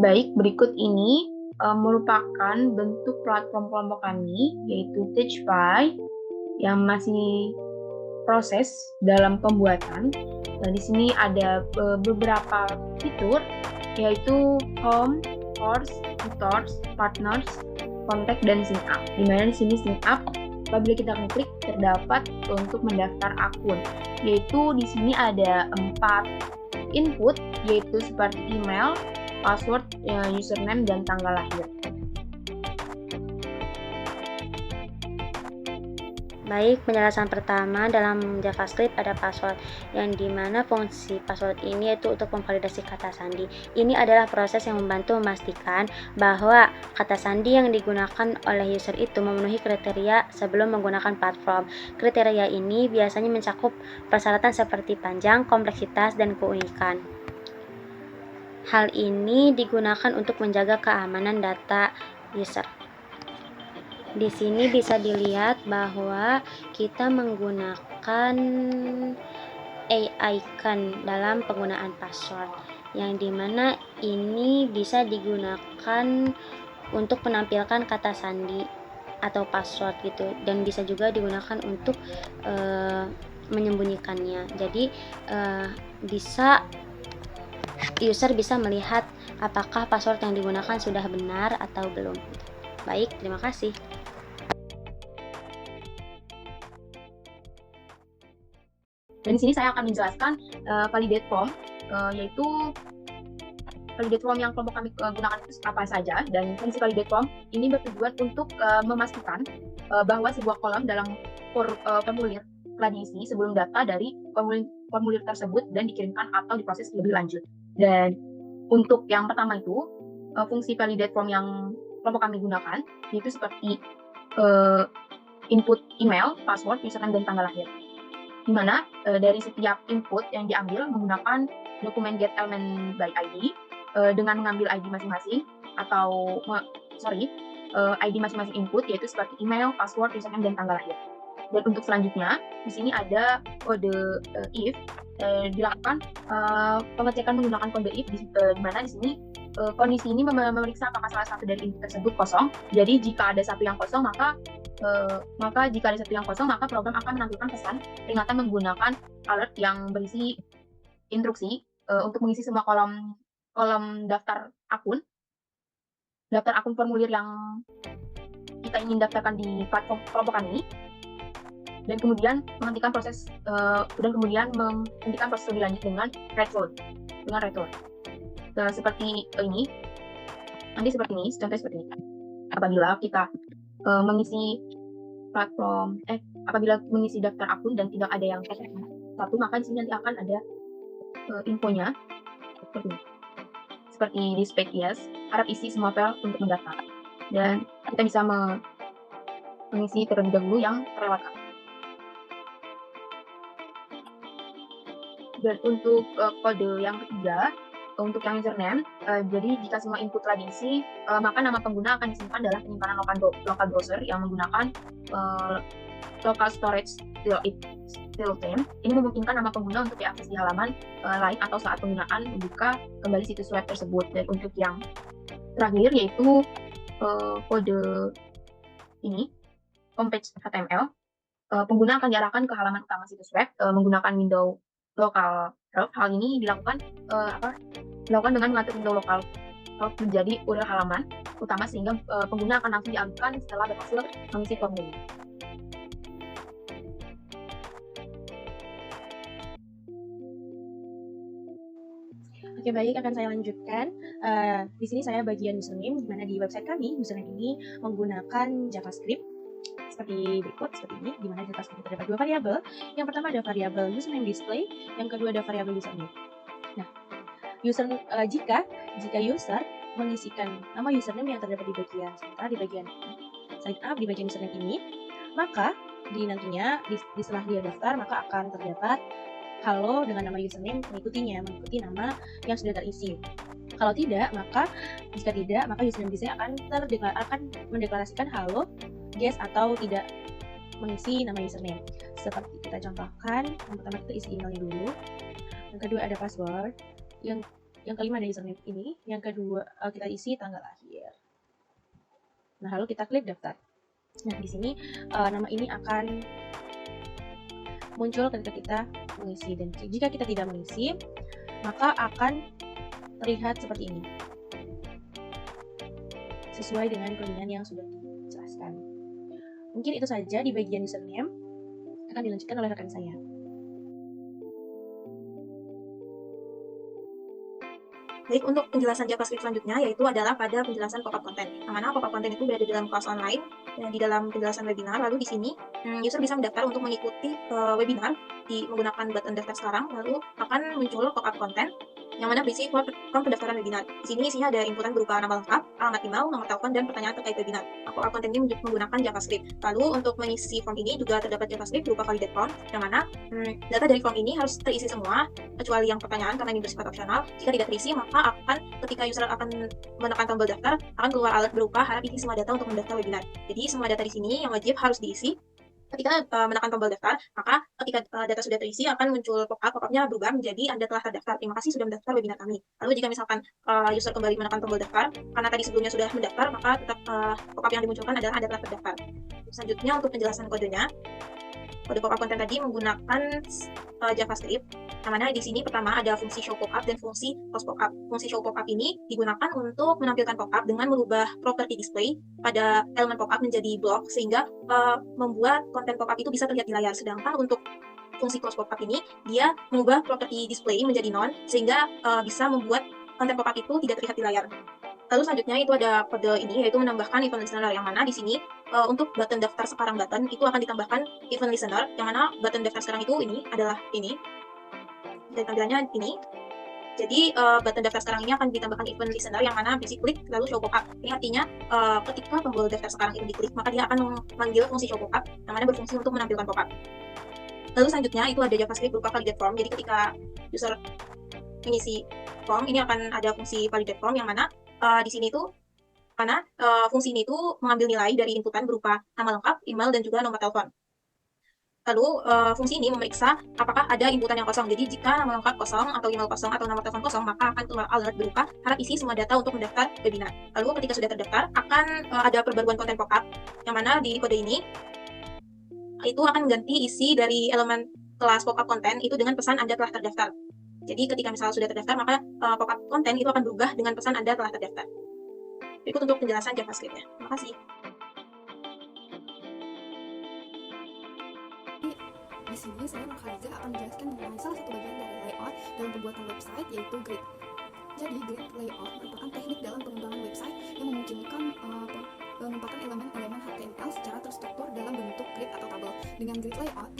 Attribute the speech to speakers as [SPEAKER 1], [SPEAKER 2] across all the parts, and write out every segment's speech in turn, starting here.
[SPEAKER 1] Baik, berikut ini merupakan bentuk platform kelompok kami, yaitu Teachpy, yang masih proses dalam pembuatan. Nah, di sini ada beberapa fitur, yaitu Home, Course, Tutors, Partners, Contact, dan Sign Up. Di mana di sini Sign Up, apabila kita klik terdapat untuk mendaftar akun, yaitu di sini ada 4 input, yaitu seperti email, password, username, dan tanggal lahir.
[SPEAKER 2] Baik, penjelasan pertama dalam JavaScript ada password, yang dimana fungsi password ini yaitu untuk memvalidasi kata sandi. Ini adalah proses yang membantu memastikan bahwa kata sandi yang digunakan oleh user itu memenuhi kriteria sebelum menggunakan platform. Kriteria ini biasanya mencakup persyaratan seperti panjang, kompleksitas, dan keunikan. Hal ini digunakan untuk menjaga keamanan data user. Di sini bisa dilihat bahwa kita menggunakan icon dalam penggunaan password, yang dimana ini bisa digunakan untuk menampilkan kata sandi atau password gitu, dan bisa juga digunakan untuk menyembunyikannya. Jadi user bisa melihat apakah password yang digunakan sudah benar atau belum. Baik, terima kasih.
[SPEAKER 1] Dan di sini saya akan menjelaskan validate form, yaitu validate form yang kelompok kami gunakan itu apa saja. Dan fungsi validate form ini bertujuan untuk memastikan bahwa sebuah kolom dalam formulir telah diisi sebelum data dari formulir tersebut dan dikirimkan atau diproses lebih lanjut. Dan untuk yang pertama itu, fungsi validate form yang kelompok kami gunakan yaitu seperti input email, password, username, dan tanggal lahir. Di mana dari setiap input yang diambil menggunakan dokumen get element by ID dengan mengambil ID masing-masing atau ID masing-masing input, yaitu seperti email, password, username, dan tanggal lahir. Dan untuk selanjutnya di sini ada kode if, dilakukan pengecekan menggunakan kode if di mana di sini kondisi ini memeriksa apakah salah satu dari input tersebut kosong. Jadi jika ada satu yang kosong maka program akan menampilkan pesan peringatan menggunakan alert yang berisi instruksi untuk mengisi semua kolom daftar akun formulir yang kita ingin daftarkan di platform kelompok kami, dan kemudian menghentikan proses lebih lanjut dengan return. Seperti ini. Nanti seperti ini, contohnya seperti ini. Apabila kita apabila mengisi daftar akun dan tidak ada yang satu, maka di sini nanti akan ada infonya seperti ini. Seperti di spec yes, harap isi semua file untuk mendaftar. Dan kita bisa mengisi terlebih dahulu yang terlewatkan. Dan untuk kode yang ketiga, untuk yang username, jadi jika semua input telah diisi, maka nama pengguna akan disimpan dalam penyimpanan lokal browser yang menggunakan local storage theme. Ini memungkinkan nama pengguna untuk diakses di halaman lain atau saat penggunaan membuka kembali situs web tersebut. Dan untuk yang terakhir yaitu kode ini, homepage HTML, pengguna akan diarahkan ke halaman utama situs web menggunakan window local help. Hal ini dilakukan dengan mengatur window local help menjadi URL halaman utama, sehingga pengguna akan langsung dialihkan setelah berhasil mengisi formulir.
[SPEAKER 3] Oke, baik, akan saya lanjutkan. Di sini saya bagian username, di mana di website kami username ini menggunakan JavaScript seperti berikut, seperti ini, di mana JavaScript terdapat dua variabel. Yang pertama ada variabel username display, yang kedua ada variabel username. Nah, jika user mengisikan nama username yang terdapat di bagian sign up, di bagian username ini, maka nantinya setelah dia daftar, maka akan terdapat halo dengan nama username mengikuti nama yang sudah terisi. Kalau tidak, maka username display akan mendeklarasikan halo, yes, atau tidak mengisi nama username. Seperti kita contohkan, yang pertama kita isi emailnya dulu, yang kedua ada password, yang Yang kelima ada username ini. Yang kedua kita isi tanggal lahir. Nah, lalu kita klik daftar. Nah, di sini nama ini akan muncul ketika kita mengisi, dan jika kita tidak mengisi maka akan terlihat seperti ini sesuai dengan kelebihan yang sudah dijelaskan. Mungkin itu saja di bagian username, akan dilanjutkan oleh rekan saya.
[SPEAKER 4] Baik, untuk penjelasan JavaScript selanjutnya yaitu adalah pada penjelasan pop-up content. Yang mana pop-up content itu berada di dalam kelas online, di dalam penjelasan webinar. Lalu di sini user bisa mendaftar untuk mengikuti webinar menggunakan button daftar sekarang. Lalu akan muncul pop-up content yang mana berisi form pendaftaran webinar. Di sini isinya ada inputan berupa nama lengkap, alamat email, nomor telepon, dan pertanyaan terkait webinar. Pop-up content ini menggunakan JavaScript. Lalu untuk mengisi form ini juga terdapat JavaScript berupa validate form, yang mana data dari form ini harus terisi semua kecuali yang pertanyaan karena ini bersifat opsional. Jika tidak terisi maka akan ketika user akan menekan tombol daftar akan keluar alert berupa harap isi semua data untuk mendaftar webinar. Jadi semua data di sini yang wajib harus diisi. Ketika menekan tombol daftar, maka ketika data sudah terisi akan muncul pop-up-nya berubah menjadi Anda telah terdaftar. Terima kasih sudah mendaftar webinar kami. Lalu jika misalkan user kembali menekan tombol daftar, karena tadi sebelumnya sudah mendaftar, maka tetap pop-up yang dimunculkan adalah Anda telah terdaftar. Selanjutnya untuk penjelasan kodenya. Kode pop-up content tadi menggunakan JavaScript, yang mana di sini pertama ada fungsi show pop-up dan fungsi close pop-up. Fungsi show pop-up ini digunakan untuk menampilkan pop-up dengan merubah properti display pada elemen pop-up menjadi blok, sehingga membuat konten pop-up itu bisa terlihat di layar. Sedangkan untuk fungsi close pop-up ini, dia mengubah properti display menjadi none, sehingga bisa membuat konten pop-up itu tidak terlihat di layar. Lalu selanjutnya itu ada kode ini, yaitu menambahkan event listener, yang mana di sini untuk button daftar sekarang button itu akan ditambahkan event listener, yang mana button daftar sekarang itu ini adalah ini, dan tampilannya ini. Jadi button daftar sekarang ini akan ditambahkan event listener, yang mana berisi klik lalu show pop-up. Ini artinya ketika tombol daftar sekarang itu diklik, maka dia akan memanggil fungsi show pop-up, yang mana berfungsi untuk menampilkan pop-up. Lalu selanjutnya itu ada JavaScript berupa validate form. Jadi ketika user mengisi form, ini akan ada fungsi validate form, yang mana di sini tuh karena fungsi ini tuh mengambil nilai dari inputan berupa nama lengkap, email, dan juga nomor telepon. Lalu fungsi ini memeriksa apakah ada inputan yang kosong. Jadi jika nama lengkap kosong, atau email kosong, atau nomor telepon kosong, maka akan keluar alert berupa harap isi semua data untuk mendaftar webinar. Lalu ketika sudah terdaftar, akan ada perbaruan konten pop-up, yang mana di kode ini itu akan ganti isi dari elemen kelas pop-up konten itu dengan pesan Anda telah terdaftar. Jadi ketika misalnya sudah terdaftar, maka pop-up konten itu akan berubah dengan pesan Anda telah terdaftar. Berikut untuk penjelasan JavaScript-nya. Terima kasih.
[SPEAKER 5] Di sini saya Nurhaliza akan menjelaskan mengenai salah satu bagian dari layout dalam pembuatan website, yaitu grid. Jadi grid layout merupakan teknik dalam pengembangan website yang memungkinkan menempatkan elemen-elemen HTML secara terstruktur dalam bentuk grid atau tabel. Dengan grid layout,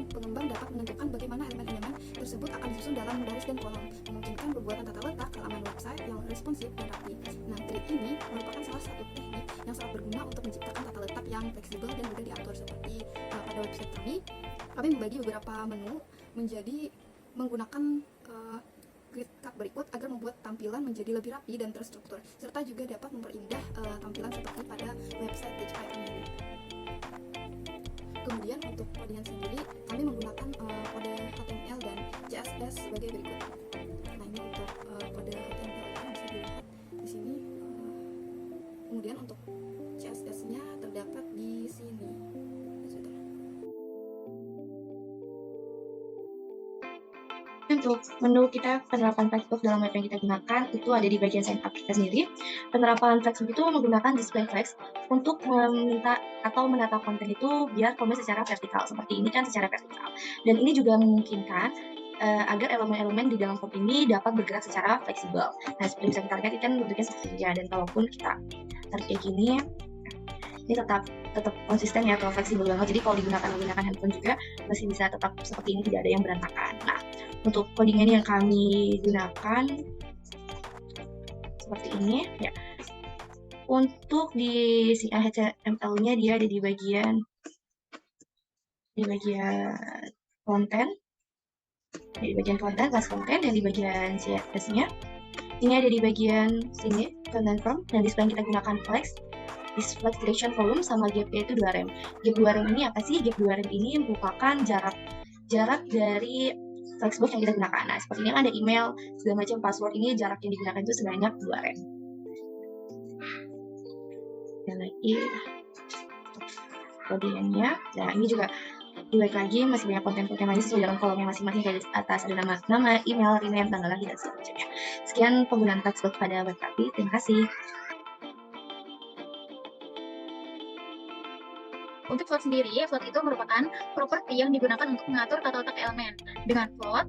[SPEAKER 5] pengembang dapat menentukan bagaimana elemen-elemen tersebut akan disusun dalam baris dan kolom, memungkinkan pembuatan tata letak halaman website yang responsif dan rapi. Nah, grid ini merupakan salah satu teknik yang sangat berguna untuk menciptakan tata letak yang fleksibel dan mudah diatur. Seperti pada website kami membagi beberapa menu menjadi menggunakan grid tab berikut agar membuat tampilan menjadi lebih rapi dan terstruktur, serta juga dapat memperindah tampilan seperti pada website PagePy ini. Kemudian untuk kodenya sendiri, kami menggunakan kode HTML dan CSS sebagai berikut. Nah, ini untuk kode HTML yang bisa dilihat di sini. Kemudian untuk CSS-nya terdapat di sini.
[SPEAKER 6] Untuk menu kita penerapan flexbox dalam web yang kita gunakan itu ada di bagian sign up kita sendiri. Penerapan flexbox itu menggunakan display flex untuk meminta atau menata konten itu biar formnya secara vertikal, seperti ini kan secara vertikal. Dan ini juga memungkinkan agar elemen-elemen di dalam form ini dapat bergerak secara fleksibel. Nah, seperti bisa kita lihat ini kan bentuknya seperti ini, dan kalaupun kita tarik kayak gini, ini tetap konsisten ya atau fleksibel banget. Jadi kalau menggunakan handphone juga masih bisa tetap seperti ini, tidak ada yang berantakan. Nah, untuk codingan yang kami gunakan seperti ini ya. Untuk di HTML-nya dia ada di bagian konten, kelas konten, dan di bagian CSS-nya ini ada di bagian sini content form, dan display yang kita gunakan flex direction volume, sama gap-nya itu 2 rem. Gap 2 rem ini apa sih? Gap 2 rem ini merupakan jarak dari Flexbox yang kita gunakan. Nah, seperti ini ada email, segala macam password ini jarak yang digunakan itu sebanyak 2 rem. Dan lagi kodeannya. Nah, ini juga dibalik lagi masih banyak konten-konten lagi sesuai dengan kolomnya masing-masing. Dari atas ada nama, email, rename, tanggal lahir, dan sebagainya. Sekian penggunaan Flexbox pada web kami. Terima kasih.
[SPEAKER 1] Untuk float sendiri, float itu merupakan properti yang digunakan untuk mengatur tata letak elemen. Dengan float,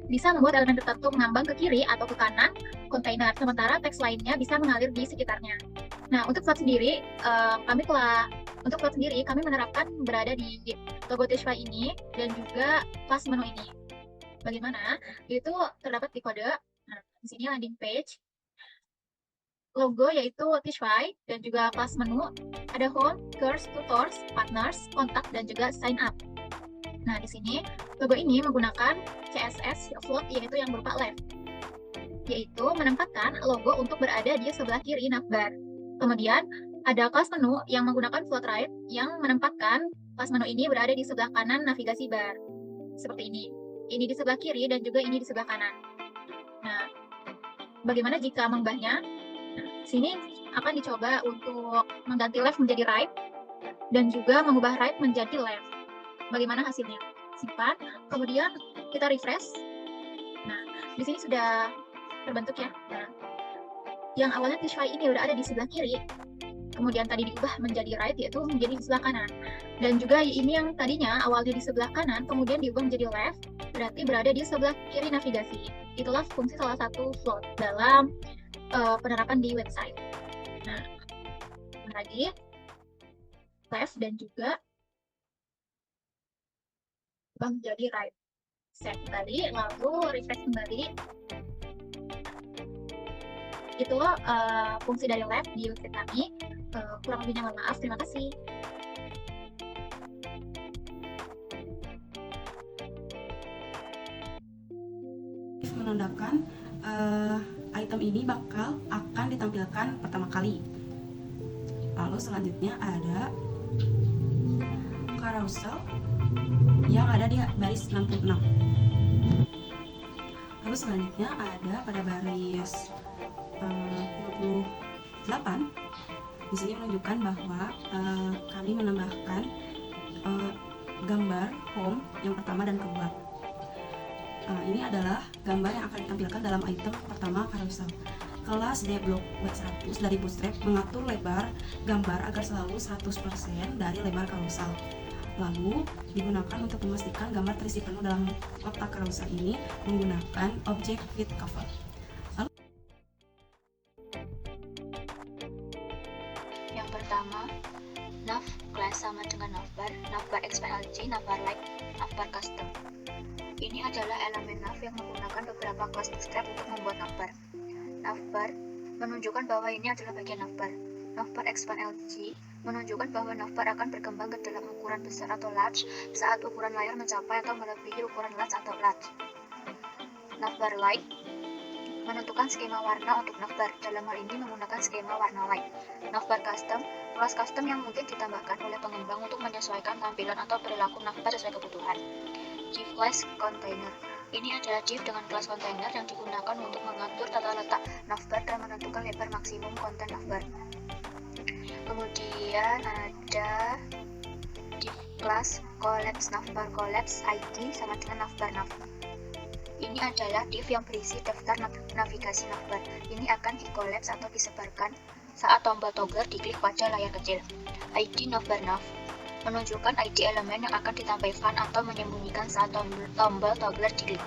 [SPEAKER 1] bisa membuat elemen tertentu mengambang ke kiri atau ke kanan kontainer, sementara teks lainnya bisa mengalir di sekitarnya. Nah, untuk float sendiri, kami menerapkan berada di logo Tishfy ini dan juga kelas menu ini. Bagaimana? Itu terdapat di kode. Nah, di sini landing page, logo yaitu Tishfy, dan juga kelas menu ada home, course, tutors, partners, kontak, dan juga sign up. Nah, di sini logo ini menggunakan CSS float yaitu yang berupa left, yaitu menempatkan logo untuk berada di sebelah kiri navbar. Kemudian ada kelas menu yang menggunakan float right yang menempatkan kelas menu ini berada di sebelah kanan navigasi bar. Seperti ini. Ini di sebelah kiri dan juga ini di sebelah kanan. Nah, bagaimana jika mengubahnya? Sini akan dicoba untuk mengganti left menjadi right dan juga mengubah right menjadi left. Bagaimana hasilnya? Simpan, kemudian kita refresh. Nah, di sini sudah terbentuk ya. Nah, yang awalnya Tishfy ini udah ada di sebelah kiri, kemudian tadi diubah menjadi right yaitu menjadi di sebelah kanan. Dan juga ini yang tadinya awalnya di sebelah kanan, kemudian diubah menjadi left, berarti berada di sebelah kiri navigasi. Itulah fungsi salah satu float dalam penerapan di website. Nah, lagi left dan juga menjadi right. Save kembali, lalu refresh kembali. Itulah fungsi dari left di website kami. Kurang lebihnya mohon maaf. Terima kasih.
[SPEAKER 3] Menandakan item ini akan ditampilkan pertama kali. Lalu selanjutnya ada carousel yang ada di baris 66. Lalu selanjutnya ada pada baris 58. Di sini menunjukkan bahwa kami menambahkan gambar home yang pertama dan kedua. Ini adalah gambar yang akan ditampilkan dalam item pertama carousel. Kelas dblock W100 dari Bootstrap mengatur lebar gambar agar selalu 100% dari lebar carousel. Lalu digunakan untuk memastikan gambar terisi penuh dalam kotak carousel ini menggunakan objek fit cover.
[SPEAKER 2] Yang pertama, nav class sama dengan navbar expand LG, navbar like, navbar custom. Ini adalah elemen nav yang menggunakan beberapa kelas bootstrap untuk membuat navbar. Navbar menunjukkan bahwa ini adalah bagian navbar. Navbar expand LG menunjukkan bahwa navbar akan berkembang ke dalam ukuran besar atau large saat ukuran layar mencapai atau melebihi ukuran large atau large. Navbar light menentukan skema warna untuk navbar, dalam hal ini menggunakan skema warna light. Navbar custom, kelas custom yang mungkin ditambahkan oleh pengembang untuk menyesuaikan tampilan atau perilaku navbar sesuai kebutuhan. Div class container. Ini adalah div dengan kelas container yang digunakan untuk mengatur tata letak navbar dan menentukan lebar maksimum konten navbar. Kemudian ada div class collapse navbar collapse ID sama dengan navbar nav. Ini adalah div yang berisi daftar navigasi navbar. Ini akan di-collapse atau disebarkan saat tombol toggler diklik pada layar kecil. ID navbar nav menunjukkan ID elemen yang akan ditampilkan atau menyembunyikan saat tombol toggler diklik.